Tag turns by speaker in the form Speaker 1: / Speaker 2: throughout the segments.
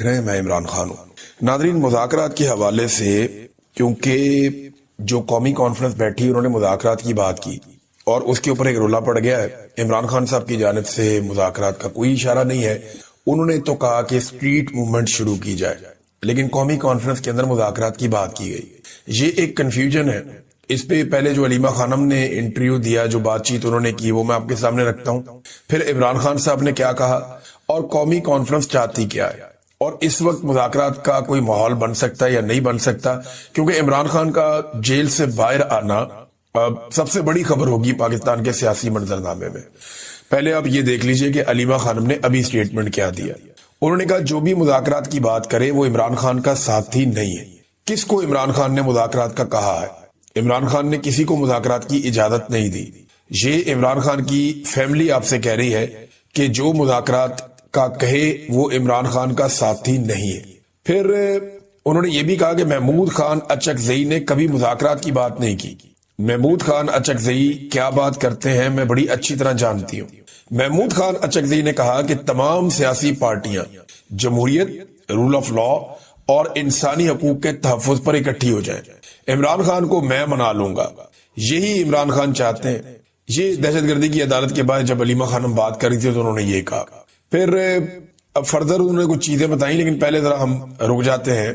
Speaker 1: میں عمران خان ہوں۔ ناظرین، مذاکرات کے حوالے سے کیونکہ جو قومی کانفرنس بیٹھی انہوں نے مذاکرات کی بات کی اور اس کے اوپر ایک رولا پڑ گیا ہے۔ عمران خان صاحب کی جانب سے مذاکرات کا کوئی اشارہ نہیں ہے، انہوں نے تو کہا کہ اسٹریٹ موومنٹ شروع کی جائے، لیکن قومی کانفرنس کے اندر مذاکرات کی بات کی گئی۔ یہ ایک کنفیوژن ہے۔ اس پہ پہلے جو علیمہ خانم نے انٹرویو دیا، جو بات چیت انہوں نے کی، وہ میں آپ کے سامنے رکھتا ہوں۔ پھر عمران خان صاحب نے کیا کہا اور قومی کانفرنس چاہتی کیا ہے، اور اس وقت مذاکرات کا کوئی ماحول بن سکتا ہے یا نہیں بن سکتا، کیونکہ عمران خان کا جیل سے باہر آنا سب سے بڑی خبر ہوگی پاکستان کے سیاسی منظرنامے میں۔ پہلے آپ یہ دیکھ لیجئے کہ علیمہ خانم نے ابھی سٹیٹمنٹ کیا دیا۔ انہوں نے کہا جو بھی مذاکرات کی بات کرے وہ عمران خان کا ساتھی نہیں ہے۔ کس کو عمران خان نے مذاکرات کا کہا ہے؟ عمران خان نے کسی کو مذاکرات کی اجازت نہیں دی۔ یہ عمران خان کی فیملی آپ سے کہہ رہی ہے کہ جو مذاکرات کا کہے وہ عمران خان کا ساتھی نہیں ہے۔ پھر انہوں نے یہ بھی کہا کہ محمود خان اچکزئی نے کبھی مذاکرات کی بات نہیں کی۔ محمود خان اچکزئی کیا بات کرتے ہیں میں بڑی اچھی طرح جانتی ہوں۔ محمود خان اچکزئی نے کہا کہ تمام سیاسی پارٹیاں جمہوریت، رول آف لا اور انسانی حقوق کے تحفظ پر اکٹھی ہو جائیں۔ عمران خان کو میں منا لوں گا، یہی عمران خان چاہتے ہیں۔ یہ دہشت گردی کی عدالت کے بعد جب علیمہ خانم بات کر رہی تھی تو انہوں نے یہ کہا۔ پھر اب فردر انہوں نے کچھ چیزیں بتائیں، لیکن پہلے ذرا ہم رک جاتے ہیں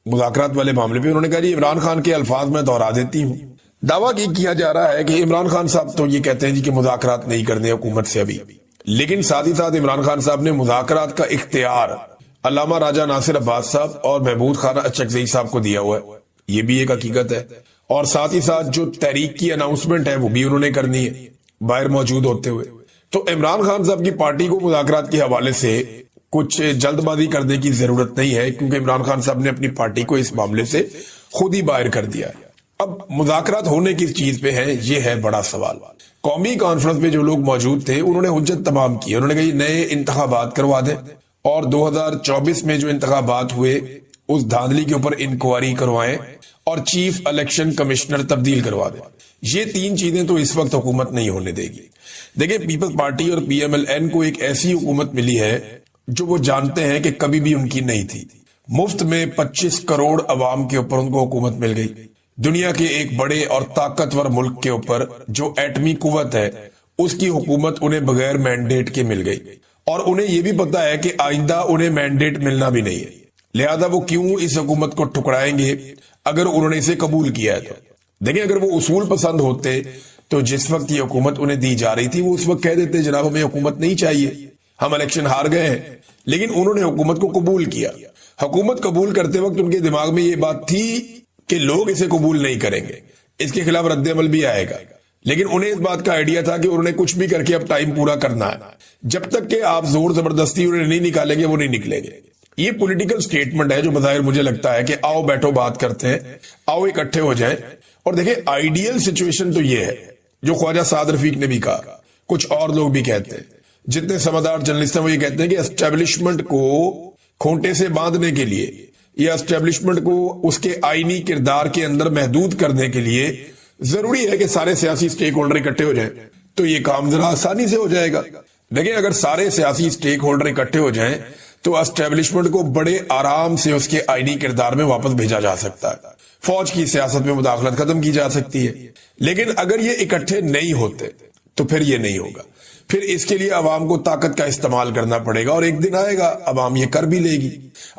Speaker 1: مذاکرات والے معاملے پہ۔ انہوں نے کہا جی عمران خان کے الفاظ میں دہرا دیتی ہوں۔ دعویٰ کیا جا رہا ہے کہ عمران خان صاحب تو یہ کہتے ہیں جی کہ مذاکرات نہیں کرنے حکومت سے ابھی، لیکن ساتھ ہی ساتھ عمران خان صاحب نے مذاکرات کا اختیار علامہ راجہ ناصر عباس صاحب اور محمود خان اچکزئی صاحب کو دیا ہوا ہے، یہ بھی ایک حقیقت ہے۔ اور ساتھ ہی ساتھ جو تحریک کی اناؤنسمنٹ ہے وہ بھی انہوں نے کرنی ہے باہر موجود ہوتے ہوئے۔ تو عمران خان صاحب کی پارٹی کو مذاکرات کے حوالے سے کچھ جلد بازی کرنے کی ضرورت نہیں ہے، کیونکہ عمران خان صاحب نے اپنی پارٹی کو اس معاملے سے خود ہی باہر کر دیا ہے۔ اب مذاکرات ہونے کس چیز پہ ہیں، یہ ہے بڑا سوال۔ قومی کانفرنس میں جو لوگ موجود تھے انہوں نے حجت تمام کی، انہوں نے کہا یہ نئے انتخابات کروا دیں اور 2024 میں جو انتخابات ہوئے اس دھاندلی کے اوپر انکوائری کروائیں اور چیف الیکشن کمشنر تبدیل کروا دیں۔ یہ تین چیزیں تو اس وقت حکومت نہیں ہونے دے گی۔ دیکھیں، پیپلز پارٹی اور پی ایم ایل این کو ایک ایسی حکومت ملی ہے جو وہ جانتے ہیں کہ کبھی بھی ان کی نہیں تھی۔ مفت میں 25 کروڑ عوام کے اوپر ان کو حکومت مل گئی۔ دنیا کے ایک بڑے اور طاقتور ملک کے اوپر جو ایٹمی قوت ہے اس کی حکومت انہیں بغیر مینڈیٹ کے مل گئی، اور انہیں یہ بھی پتا ہے کہ آئندہ انہیں مینڈیٹ ملنا بھی نہیں ہے، لہذا وہ کیوں اس حکومت کو ٹکرائیں گے اگر انہوں نے اسے قبول کیا ہے تو۔ دیکھیں، اگر وہ اصول پسند ہوتے تو جس وقت یہ حکومت انہیں دی جا رہی تھی وہ اس وقت کہہ دیتے جناب ہمیں حکومت نہیں چاہیے، ہم الیکشن ہار گئے ہیں، لیکن انہوں نے حکومت کو قبول کیا۔ حکومت قبول کرتے وقت ان کے دماغ میں یہ بات تھی کہ لوگ اسے قبول نہیں کریں گے، اس کے خلاف رد عمل بھی آئے گا، لیکن انہیں اس بات کا آئیڈیا تھا کہ انہوں نے کچھ بھی کر کے اب ٹائم پورا کرنا ہے، جب تک کہ آپ زور زبردستی انہیں نہیں نکالیں گے وہ نہیں نکلیں گے۔ یہ پولیٹیکل سٹیٹمنٹ ہے جو بظاہر مجھے لگتا ہے کہ آؤ بیٹھو بات کرتے ہیں، آؤ اکٹھے ہو جائیں۔ اور دیکھیں، آئیڈیل سچویشن تو یہ ہے جو خواجہ سعد رفیق نے بھی کہا، کچھ اور لوگ بھی کہتے ہیں، جتنے سمجھدار جرنلسٹ ہیں وہ یہ کہتے ہیں کہ اسٹیبلشمنٹ کو کھونٹے سے باندھنے کے لیے یا اسٹیبلشمنٹ کو اس کے آئینی کردار کے اندر محدود کرنے کے لیے ضروری ہے کہ سارے سیاسی سٹیک ہولڈر اکٹھے ہو جائیں، تو یہ کام ذرا آسانی سے ہو جائے گا۔ دیکھیں، اگر سارے سیاسی سٹیک ہولڈر اکٹھے ہو جائیں تو اسٹیبلشمنٹ کو بڑے آرام سے اس کے آئینی کردار میں واپس بھیجا جا سکتا ہے، فوج کی سیاست میں مداخلت ختم کی جا سکتی ہے۔ لیکن اگر یہ اکٹھے نہیں ہوتے تو پھر یہ نہیں ہوگا، پھر اس کے لیے عوام کو طاقت کا استعمال کرنا پڑے گا، اور ایک دن آئے گا عوام یہ کر بھی لے گی۔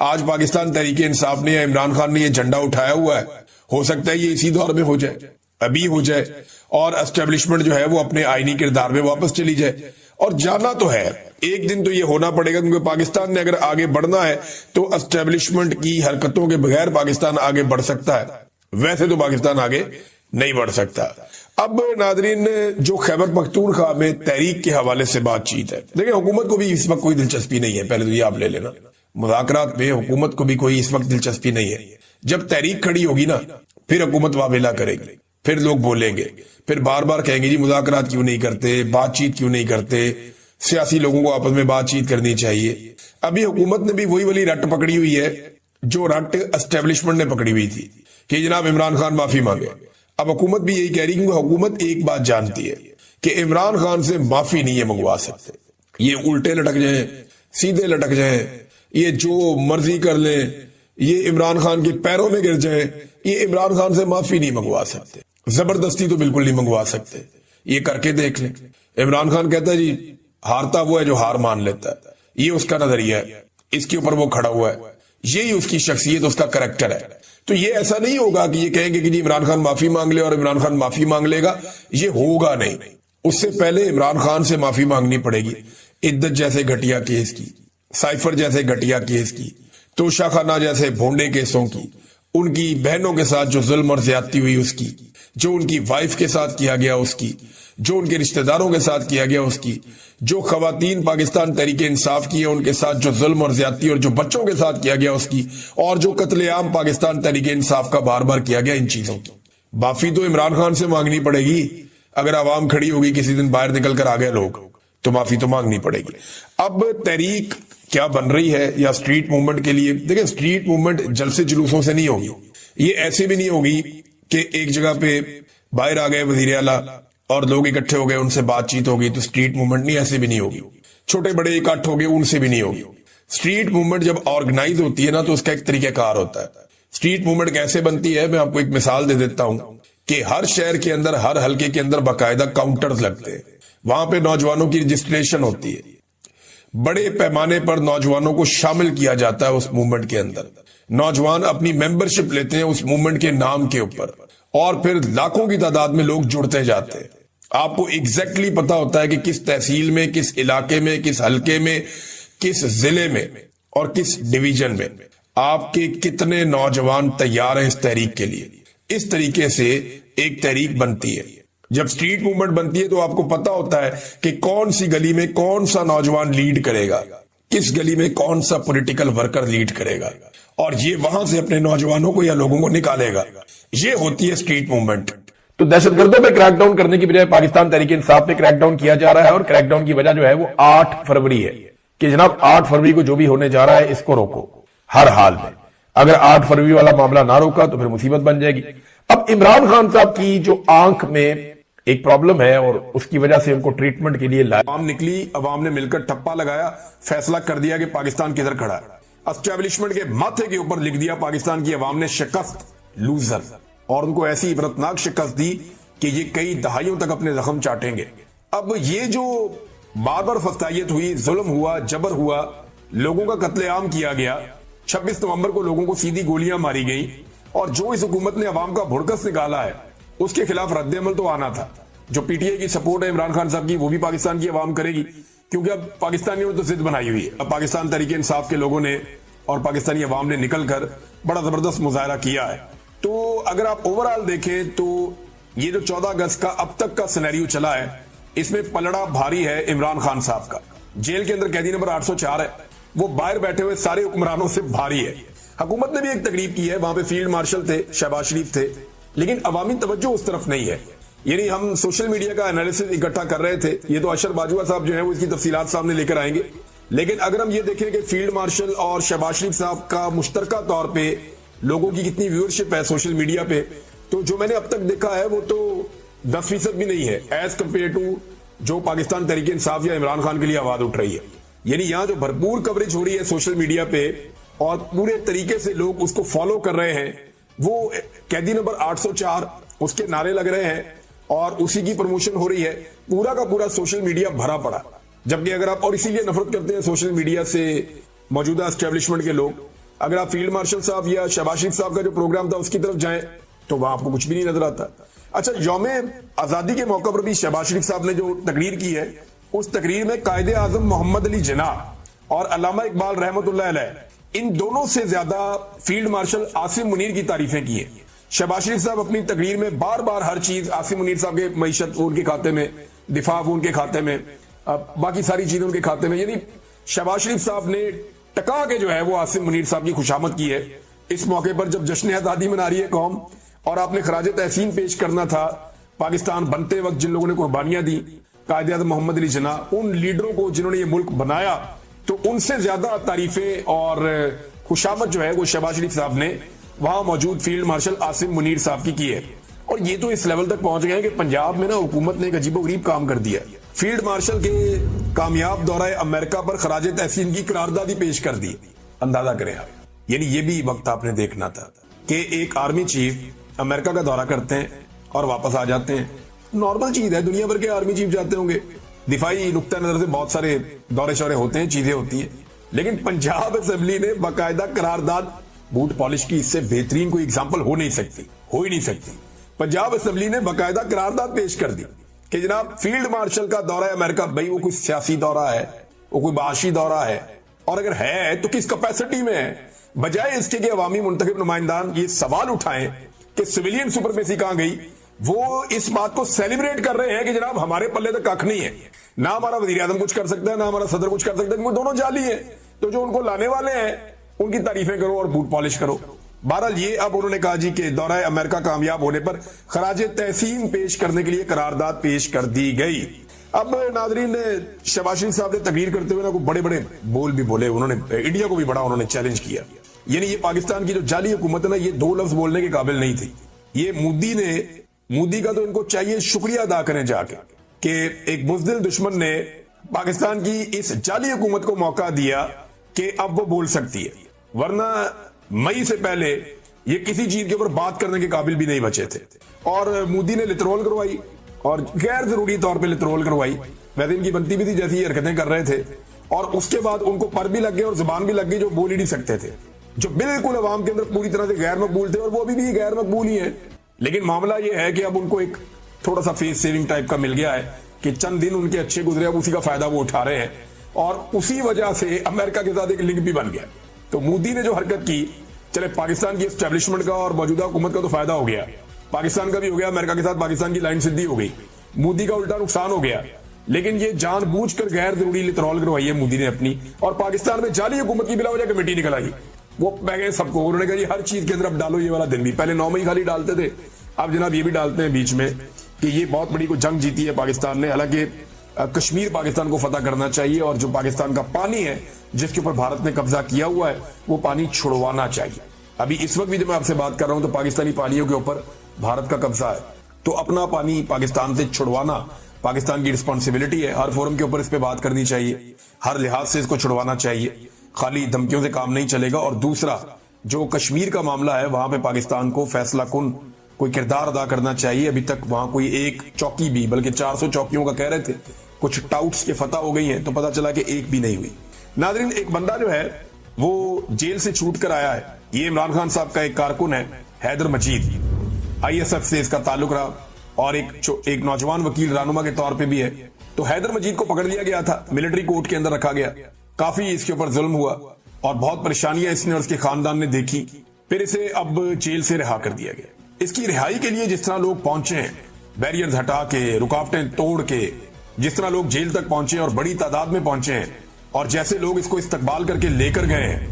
Speaker 1: آج پاکستان تحریک انصاف نے یا عمران خان نے یہ جھنڈا اٹھایا ہوا ہے، ہو سکتا ہے یہ اسی دور میں ہو جائے، ابھی ہو جائے، اور اسٹیبلشمنٹ جو ہے وہ اپنے آئینی کردار میں واپس چلی جائے۔ اور جانا تو ہے، ایک دن تو یہ ہونا پڑے گا، کیونکہ پاکستان نے اگر آگے بڑھنا ہے تو اسٹیبلشمنٹ کی حرکتوں کے بغیر پاکستان آگے بڑھ سکتا ہے، ویسے تو پاکستان آگے نہیں بڑھ سکتا۔ اب ناظرین، جو خیبر پختونخوا میں تحریک کے حوالے سے بات چیت ہے، دیکھیں حکومت کو بھی اس وقت کوئی دلچسپی نہیں ہے، پہلے تو یہ آپ لے لینا، مذاکرات میں حکومت کو بھی کوئی اس وقت دلچسپی نہیں ہے۔ جب تحریک کھڑی ہوگی نا پھر حکومت واویلا کرے گی، پھر لوگ بولیں گے، پھر بار بار کہیں گے جی مذاکرات کیوں نہیں کرتے، بات چیت کیوں نہیں کرتے، سیاسی لوگوں کو آپس میں بات چیت کرنی چاہیے۔ ابھی حکومت نے بھی وہی والی رٹ پکڑی ہوئی ہے جو رٹ اسٹیبلشمنٹ نے پکڑی ہوئی تھی کہ جناب عمران خان معافی مانگے۔ اب حکومت بھی یہی کہہ رہی، کیونکہ حکومت ایک بات جانتی ہے کہ عمران خان سے معافی نہیں ہے منگوا سکتے، یہ الٹے لٹک جائیں، سیدھے لٹک جائیں، یہ جو مرضی کر لیں، یہ عمران خان کے پیروں میں گر جائیں، یہ عمران خان سے معافی نہیں منگوا سکتے، زبردستی تو بالکل نہیں منگوا سکتے. یہ کر کے دیکھ لیں. عمران خان کہتا ہے جی ہارتا وہ ہے جو ہار مان لیتا ہے، یہ اس کا نظریہ ہے، اس کے اوپر وہ کھڑا ہوا ہے، یہی اس کی شخصیت، اس کا کریکٹر ہے. تو یہ ایسا نہیں ہوگا کہ یہ کہیں گے کہ جی عمران خان معافی مانگ لے اور عمران خان معافی مانگ لے گا، یہ ہوگا نہیں. اس سے پہلے عمران خان سے معافی مانگنی پڑے گی عدت جیسے گھٹیا کیس کی، سائفر جیسے گھٹیا کیس کی، توشہ خانہ جیسے بھونڈے کیسوں کی، ان کی بہنوں کے ساتھ جو ظلم اور زیادتی ہوئی اس کی، جو ان کی وائف کے ساتھ کیا گیا اس کی، جو ان کے رشتہ داروں کے ساتھ کیا گیا اس کی، جو خواتین پاکستان تحریک انصاف کی ہیں ان کے ساتھ جو ظلم اور زیادتی اور جو بچوں کے ساتھ کیا گیا اس کی، اور جو قتل عام پاکستان تحریک انصاف کا بار بار کیا گیا، ان چیزوں کی معافی تو عمران خان سے مانگنی پڑے گی. اگر عوام کھڑی ہوگی کسی دن باہر نکل کر آ گئے لوگ تو معافی تو مانگنی پڑے گی. اب تحریک کیا بن رہی ہے یا اسٹریٹ موومنٹ کے لیے، دیکھیں اسٹریٹ موومنٹ جلسے جلوسوں سے نہیں ہوگی، یہ ایسے بھی نہیں ہوگی کہ ایک جگہ پہ باہر آ گئے وزیر اعلیٰ اور لوگ اکٹھے ہو گئے ان سے بات چیت ہوگی تو اسٹریٹ موومنٹ نہیں، ایسے بھی نہیں ہوگی. چھوٹے بڑے اکٹھ ہو گئے ان سے بھی نہیں ہوگی. اسٹریٹ موومنٹ جب آرگنائز ہوتی ہے نا تو اس کا ایک طریقہ کار ہوتا ہے. اسٹریٹ موومنٹ کیسے بنتی ہے، میں آپ کو ایک مثال دے دیتا ہوں کہ ہر شہر کے اندر، ہر حلقے کے اندر باقاعدہ کاؤنٹرز لگتے ہیں، وہاں پہ نوجوانوں کی رجسٹریشن ہوتی ہے، بڑے پیمانے پر نوجوانوں کو شامل کیا جاتا ہے اس موومنٹ کے اندر. نوجوان اپنی ممبرشپ لیتے ہیں اس موومنٹ کے نام کے اوپر، اور پھر لاکھوں کی تعداد میں لوگ جڑتے جاتے ہیں. آپ کو ایگزیکٹلی پتا ہوتا ہے کہ کس تحصیل میں، کس علاقے میں، کس حلقے میں، کس ضلع میں اور کس ڈویژن میں آپ کے کتنے نوجوان تیار ہیں اس تحریک کے لیے. اس طریقے سے ایک تحریک بنتی ہے. جب سٹریٹ موومنٹ بنتی ہے تو آپ کو پتا ہوتا ہے کہ کون سی گلی میں کون سا نوجوان لیڈ کرے گا، کس گلی میں کون سا پولیٹیکل ورکر لیڈ کرے گا، اور یہ وہاں سے اپنے نوجوانوں کو یا لوگوں کو نکالے گا. یہ ہوتی ہے سٹریٹ موومنٹ. تو دہشت گردوں پہ کریک ڈاؤن کرنے کی بجائے پاکستان تحریک انصاف پہ کریک ڈاؤن کیا جا رہا ہے، اور کریک ڈاؤن کی وجہ جو ہے وہ 8 فروری ہے کہ جناب 8 فروری کو جو بھی ہونے جا رہا ہے اس کو روکو ہر حال میں. اگر 8 فروری والا معاملہ نہ روکا تو پھر مصیبت بن جائے گی. اب عمران خان صاحب کی جو آنکھ میں ایک پرابلم ہے اور اس کی وجہ سے ان کو ٹریٹمنٹ کے لیے عوام نکلی، عوام نے مل کر ٹپا لگایا، فیصلہ کر دیا کہ پاکستان کدھر کھڑا ہے. اسٹیبلشمنٹ کے ماتھے کے اوپر لکھ دیا پاکستان کی عوام نے شکست، لوزر، اور ان کو ایسی عبرتناک شکست دی کہ یہ کئی دہائیوں تک اپنے زخم چاٹیں گے. اب یہ جو بار بار فستائیت ہوئی، ظلم ہوا، جبر ہوا، لوگوں کا قتل عام کیا گیا، 26 نومبر کو لوگوں کو سیدھی گولیاں ماری گئیں، اور جو اس حکومت نے عوام کا بھڑکس نکالا ہے اس کے خلاف رد عمل تو آنا تھا. جو پی ٹی آئی کی سپورٹ ہے عمران خان صاحب کی وہ بھی پاکستان کی عوام کرے گی، کیونکہ اب پاکستانیوں نے تو ضد بنائی ہوئی ہے. اب پاکستان تحریک انصاف کے لوگوں نے اور پاکستانی عوام نے نکل کر بڑا زبردست مظاہرہ کیا ہے. تو اگر آپ اوورآل دیکھیں تو یہ جو 14 اگست کا اب تک کا سینیریو چلا ہے اس میں پلڑا بھاری ہے عمران خان صاحب کا. جیل کے اندر قیدی نمبر 804 ہے، وہ باہر بیٹھے ہوئے سارے حکمرانوں سے بھاری ہے. حکومت نے بھی ایک تقریب کی ہے، وہاں پہ فیلڈ مارشل تھے، شہباز شریف تھے، لیکن عوامی توجہ اس طرف نہیں ہے. یعنی ہم سوشل میڈیا کا انالیسس اکٹھا کر رہے تھے، یہ تو اشر باجوہ صاحب جو ہیں وہ اس کی تفصیلات سامنے لے کر آئیں گے، لیکن اگر ہم یہ دیکھیں کہ فیلڈ مارشل اور شہباز شریف صاحب کا مشترکہ طور پہ لوگوں کی کتنی ویورشپ ہے سوشل میڈیا پہ، تو جو میں نے اب تک دیکھا ہے وہ تو 10% بھی نہیں ہے ایز کمپیئر ٹو جو پاکستان تحریک انصاف یا عمران خان کے لیے آواز اٹھ رہی ہے. یعنی یہاں جو بھرپور کوریج ہو رہی ہے سوشل میڈیا پہ اور پورے طریقے سے لوگ اس کو فالو کر رہے ہیں، وہ قیدی نمبر 804 اس کے نعرے لگ رہے ہیں اور اسی کی پروموشن ہو رہی ہے، پورا کا پورا سوشل میڈیا بھرا پڑا. جبکہ اگر آپ، اور اسی لیے نفرت کرتے ہیں سوشل میڈیا سے موجودہ اسٹیبلشمنٹ کے لوگ، اگر آپ فیلڈ مارشل صاحب یا شہباز شریف صاحب کا جو پروگرام تھا اس کی طرف جائیں تو وہاں آپ کو کچھ بھی نہیں نظر آتا. اچھا، یوم آزادی کے موقع پر بھی شہباز شریف صاحب نے جو تقریر کی ہے اس تقریر میں قائد اعظم محمد علی جناح اور علامہ اقبال رحمۃ اللہ علیہ، ان دونوں سے زیادہ فیلڈ مارشل عاصم منیر کی تعریفیں کی ہیں. شہباز شریف صاحب اپنی تقریر میں بار بار ہر چیز عاصم منیر صاحب کے معیشت ان کے کھاتے میں، دفاع ان کے کھاتے میں، باقی ساری چیزیں ان کے کھاتے میں، یعنی شہباز شریف صاحب نے ٹکا کے جو ہے وہ عاصم منیر صاحب کی خوشامد کی ہے. اس موقع پر جب جشن آزادی منا رہی ہے قوم اور آپ نے خراج تحسین پیش کرنا تھا پاکستان بنتے وقت جن لوگوں نے قربانیاں دی، قائد اعظم محمد علی جناح، ان لیڈروں کو جنہوں نے یہ ملک بنایا، تو ان سے زیادہ تعریفیں اور خوشامد جو ہے وہ شہباز شریف صاحب نے وہاں موجود فیلڈ مارشل عاصم منیر صاحب کی ہے. اور یہ تو اس لیول تک پہنچ گئے ہیں کہ پنجاب میں نا حکومت نے ایک عجیب و غریب کام کر دیا. فیلڈ مارشل کے کامیاب دورہ امریکہ پر خراج تحسین کی قراردادی پیش کر دی. اندازہ کریں آپ. یعنی یہ بھی وقت آپ نے دیکھنا تھا کہ ایک آرمی چیف امریکہ کا دورہ کرتے ہیں اور واپس آ جاتے ہیں. نارمل چیز ہے, دنیا بھر کے آرمی چیف جاتے ہوں گے, دفاعی نقطہ نظر سے بہت سارے دورے شورے ہوتے ہیں, چیزیں ہوتی ہیں. لیکن پنجاب اسمبلی نے باقاعدہ قرارداد, بوٹ پالش کی اس سے بہترین کوئی اگزامپل ہو ہی نہیں سکتی. پنجاب اسمبلی نے باقاعدہ قرارداد پیش کر دی کہ جناب فیلڈ مارشل کا دورہ امریکہ, بھائی وہ کوئی سیاسی دورہ ہے, وہ کوئی معاشی دورہ ہے, اور اگر ہے تو کس کیپیسٹی میں ہے, بجائے اس کے کہ عوامی منتخب نمائندان یہ سوال اٹھائیں کہ سویلین سپرمیسی کہاں گئی. وہ اس بات کو سیلیبریٹ کر رہے ہیں کہ جناب ہمارے پلے تو کھ نہیں ہے, نہ ہمارا وزیر اعظم کچھ کر سکتا ہے, نہ ہمارا صدر کچھ کر سکتا ہے, وہ دونوں جعلی ہیں. تو جو ان کو لانے والے ہیں ان کی تعریفیں کرو اور بوٹ پالش کرو. بہرحال یہ اب انہوں نے کہا جی کہ دورہ امریکہ کامیاب ہونے پر خراج تحسین پیش کرنے کے لیے قرارداد پیش کر دی گئی. اب ناظرین نے شہباز شریف صاحب نے تقریر کرتے ہوئے نا بڑے بڑے بول بھی بولے, انہوں نے انڈیا کو بھی بڑا انہوں نے چیلنج کیا. یعنی یہ پاکستان کی جو جعلی حکومت ہے نا, یہ دو لفظ بولنے کے قابل نہیں تھی. یہ مودی کا تو ان کو چاہیے شکریہ ادا کریں جا کے کہ ایک بزدل دشمن نے پاکستان کی اس جعلی حکومت کو موقع دیا کہ اب وہ بول سکتی ہے, ورنہ مئی سے پہلے یہ کسی چیز کے اوپر بات کرنے کے قابل بھی نہیں بچے تھے. اور مودی نے لترول کروائی اور غیر ضروری طور پہ لترول کروائی, ویسے ان کی بنتی بھی تھی جیسی یہ حرکتیں کر رہے تھے, اور اس کے بعد ان کو پر بھی لگ گئے اور زبان بھی لگ گئی جو بول ہی نہیں سکتے تھے, جو بالکل عوام کے اندر پوری طرح سے غیر مقبول تھے, اور وہ ابھی بھی غیر مقبول ہی ہیں. لیکن معاملہ یہ ہے کہ اب ان کو ایک تھوڑا سا فیس سیونگ ٹائپ کا مل گیا ہے کہ چند دن ان کے اچھے گزرے, اب اسی کا فائدہ وہ اٹھا رہے ہیں, اور اسی وجہ سے امریکہ کے ساتھ ایک لنک بھی بن گیا. تو مودی نے جو حرکت کی, چلے پاکستان کی اسٹیبلشمنٹ کا اور موجودہ حکومت کا تو فائدہ ہو گیا, پاکستان کا بھی ہو گیا, امریکہ کے ساتھ پاکستان کی لائن سدھی ہو گئی, مودی کا الٹا نقصان ہو گیا. لیکن یہ جان بوجھ کر غیر ضروری لترول کروائی ہے مودی نے اپنی, اور پاکستان میں جعلی حکومت کی بلا وجہ کمیٹی نکل آئی. وہ پہ گئے سب کو, انہوں نے کہا یہ ہر چیز کے اندر اب ڈالو یہ والا دن بھی. پہلے 9 مئی خالی ڈالتے تھے, اب جناب یہ بھی ڈالتے ہیں بیچ میں کہ یہ بہت بڑی کوئی جنگ جیتی ہے پاکستان نے. حالانکہ کشمیر پاکستان کو فتح کرنا چاہیے, اور جو پاکستان کا پانی ہے جس کے اوپر بھارت نے قبضہ کیا ہوا ہے وہ پانی چھڑوانا چاہیے. ابھی اس وقت بھی جب میں آپ سے بات کر رہا ہوں تو پاکستانی پانیوں کے اوپر بھارت کا قبضہ ہے, تو اپنا پانی پاکستان سے چھڑوانا پاکستان کی رسپانسبلٹی ہے. ہر فورم کے اوپر اس پہ بات کرنی چاہیے, ہر لحاظ سے اس کو چھڑوانا چاہیے, خالی دھمکیوں سے کام نہیں چلے گا. اور دوسرا جو کشمیر کا معاملہ ہے وہاں پہ پاکستان کو فیصلہ کن کوئی کردار ادا کرنا چاہیے. ابھی تک وہاں کوئی ایک چوکی بھی, بلکہ 400 چوکیوں کا کہہ رہے تھے, کچھ ٹاؤٹس کے فتح ہو گئی ہیں تو پتا چلا کہ ایک بھی نہیں ہوئی. ناظرین ایک بندہ جو ہے وہ جیل سے چھوٹ کر آیا ہے, یہ عمران خان صاحب کا ایک کارکن ہے حیدر مجید, ISF سے اس کا تعلق رہا, اور ایک نوجوان وکیل رہنما کے طور پہ بھی ہے. تو حیدر مجید کو پکڑ لیا گیا تھا, ملٹری کورٹ کے اندر رکھا گیا, کافی اس کے اوپر ظلم ہوا اور بہت پریشانیاں اس نے اور اس کے خاندان نے دیکھی. پھر اسے اب جیل سے رہا کر دیا گیا. اس کی رہائی کے لیے جس طرح لوگ پہنچے ہیں, بیریئرز ہٹا کے, رکاوٹیں توڑ کے, جس طرح لوگ جیل تک پہنچے اور بڑی تعداد میں پہنچے ہیں, اور جیسے لوگ اس کو استقبال کر کے لے کر گئے ہیں,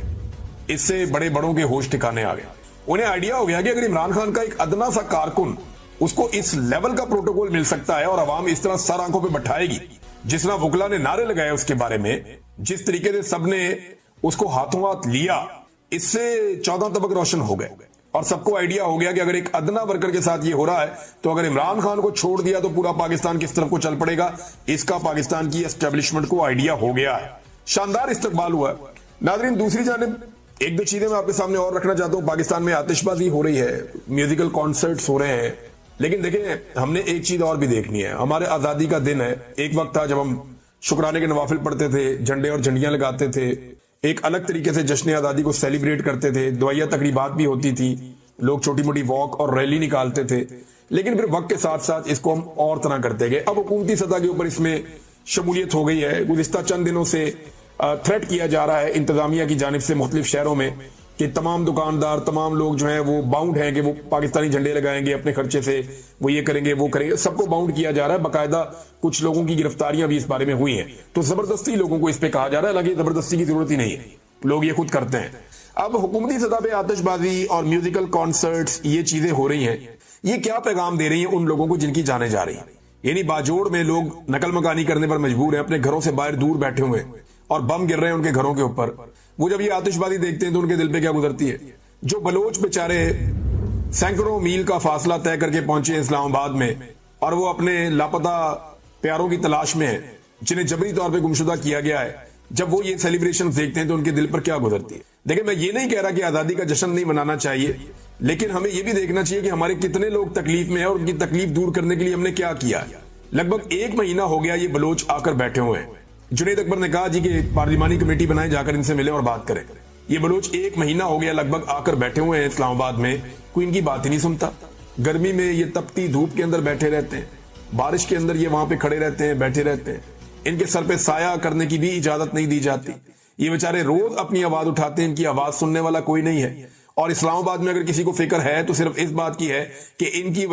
Speaker 1: اس سے بڑے بڑوں کے ہوش ٹھکانے آ گئے. انہیں آئیڈیا ہو گیا کہ اگر عمران خان کا ایک ادنا سا کارکن, اس کو اس لیول کا پروٹوکول مل سکتا ہے اور عوام اس طرح سر آنکھوں پہ بٹھائے گی, جس طرح وکلا نے نعرے لگائے اس کے بارے میں, جس طریقے سے سب نے اس کو ہاتھوں ہاتھ لیا, اس سے 14 طبق روشن ہو گئے. اور سب کو آئیڈیا ہو گیا کہ اگر ایک ادنا ورکر کے ساتھ یہ ہو رہا ہے تو اگر عمران خان کو چھوڑ دیا تو پورا پاکستان کس طرف کو چل پڑے گا. اس کا پاکستان کی اسٹیبلشمنٹ کو آئیڈیا ہو گیا ہے. شاندار استقبال ہوا. ناظرین دوسری جانب ایک دو چیزیں میں آپ کے سامنے اور رکھنا چاہتا ہوں. پاکستان میں آتش بازی ہو رہی ہے, میوزیکل کانسرٹس ہو رہے ہیں, لیکن دیکھیں ہم نے ایک چیز اور بھی دیکھنی ہے. ہمارے آزادی کا دن ہے, ایک وقت تھا جب ہم شکرانے کے نوافل پڑھتے تھے, جھنڈے اور جھنڈیاں لگاتے تھے, ایک الگ طریقے سے جشن آزادی کو سیلیبریٹ کرتے تھے, دعائیہ تقریبات بھی ہوتی تھی, لوگ چھوٹی موٹی واک اور ریلی نکالتے تھے. لیکن پھر وقت کے ساتھ ساتھ اس کو ہم اور طرح کرتے گئے. اب حکومتی سطح کے اوپر اس میں شمولیت ہو گئی ہے. گزشتہ چند دنوں سے تھریٹ کیا جا رہا ہے انتظامیہ کی جانب سے مختلف شہروں میں کہ تمام دکاندار, تمام لوگ جو ہیں وہ باؤنڈ ہیں کہ وہ پاکستانی جھنڈے لگائیں گے اپنے خرچے سے, وہ یہ کریں گے وہ کریں گے. سب کو باؤنڈ کیا جا رہا ہے. باقاعدہ کچھ لوگوں کی گرفتاریاں بھی اس بارے میں ہوئی ہیں. تو زبردستی لوگوں کو اس پہ کہا جا رہا ہے, حالانکہ زبردستی کی ضرورت ہی نہیں ہے, لوگ یہ خود کرتے ہیں. اب حکومتی سطح پہ آتش بازی اور میوزیکل کانسرٹس یہ چیزیں ہو رہی ہیں, یہ کیا پیغام دے رہی ہیں ان لوگوں کو جن کی جانیں جا رہی ہیں. یعنی باجوڑ میں لوگ نقل مکانی کرنے پر مجبور ہیں, اپنے گھروں سے باہر دور بیٹھے ہوئے اور بم گر رہے ہیں ان کے گھروں کے اوپر. وہ جب یہ آتش بازی دیکھتے ہیں تو ان کے دل پہ کیا گزرتی ہے. جو بلوچ بیچارے سینکڑوں میل کا فاصلہ طے کر کے پہنچے اسلام آباد میں اور وہ اپنے لاپتہ پیاروں کی تلاش میں ہیں, جنہیں جبری طور پہ گمشدہ کیا گیا ہے, جب وہ یہ سیلیبریشن دیکھتے ہیں تو ان کے دل پر کیا گزرتی ہے؟ دیکھیں میں یہ نہیں کہہ رہا کہ آزادی کا جشن نہیں منانا چاہیے، لیکن ہمیں یہ بھی دیکھنا چاہیے کہ ہمارے کتنے لوگ تکلیف میں ہیں اور ان کی تکلیف دور کرنے کے لیے ہم نے کیا کیا ہے۔ لگ بھگ 1 مہینہ ہو گیا یہ بلوچ آ کر بیٹھے ہوئے ہیں۔ جنید اکبر نے کہا جی کہ پارلیمانی کمیٹی بنائیں، جا کر ان سے ملیں اور بات کریں۔ یہ بلوچ 1 مہینہ ہو گیا لگ بھگ آ کر بیٹھے ہوئے ہیں اسلام آباد میں، کوئی ان کی بات ہی نہیں سنتا۔ گرمی میں یہ تپتی دھوپ کے اندر بیٹھے رہتے ہیں، بارش کے اندر یہ وہاں پہ کھڑے رہتے ہیں، بیٹھے رہتے ہیں، ان کے سر پہ سایہ کرنے کی بھی اجازت نہیں دی جاتی۔ یہ بیچارے روز اپنی آواز اٹھاتے ہیں، ان کی آواز سننے والا کوئی نہیں ہے۔ اور اسلام آباد میں اگر کسی کو فکر ہے تو صرف اس بات کی ہے کہ ان کی